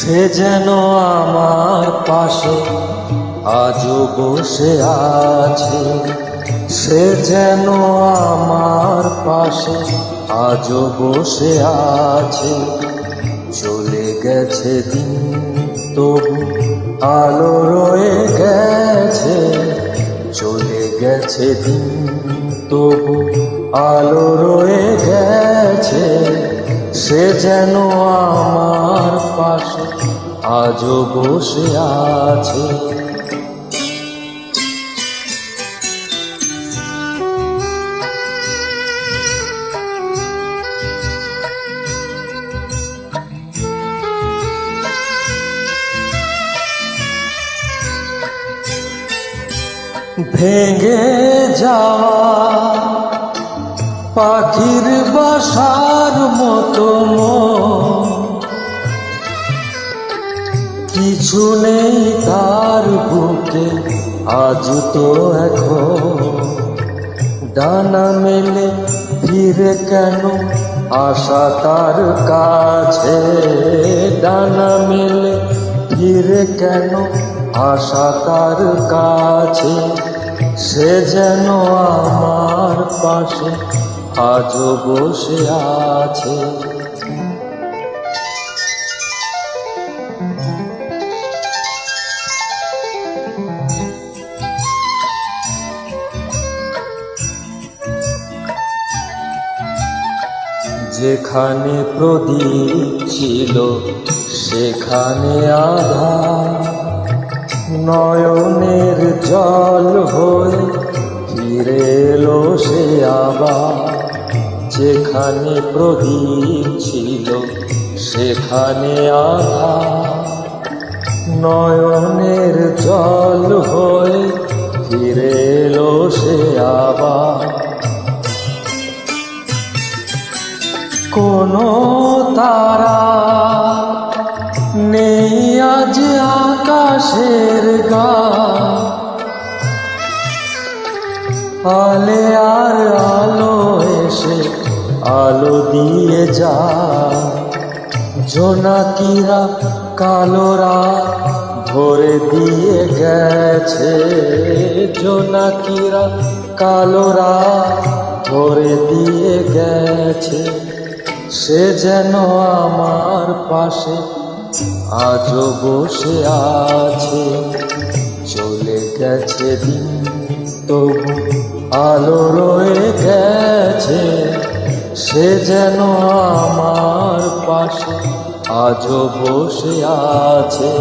সে যেন আমার পাশে আজও বসে আছে, সে যেন আমার পাশে আজও বসে আছে। চলে গেছে দিন তবু আলো রয়ে গেছে, চলে গেছে দিন তবু আলো রয়ে গেছে। সে যেন আমার পাশে আজও বসে আছে। ভেঙে যাওয়া পাখির বাসার মতো কিছু নেই তার বুকে আজ তো এখন। ডানা মেলে ফিরে কেন আশা তার কাছে, ডানা মেলে ফিরে কেন আশা তার কাছে। সে যেন আমার পাশে আজও বসে আছে। যেখানে প্রদীপ ছিল সেখানে আধার, নয়নের জল হয়ে ফিরে এলো সে আবার। যেখানে প্রদীপ ছিল সেখানে আধার, নয়নের জল হয়ে ফিরে এলো সে আবার। কোনো তারা নেই আজ আকাশের গায়ে, আলে আর আলো এসে আলো দিয়ে যায়। জোনাকিরা কালো রাত ভরে দিয়ে গেছে, জোনাকিরা কালো রাত ভরে দিয়ে গেছে। সে যেন আমার পাশে আজও বসে আছে। চলে গেছে দিন তবু আলো রয়ে গেছে, সে যেন আমার পাশে আজও বসে আছে।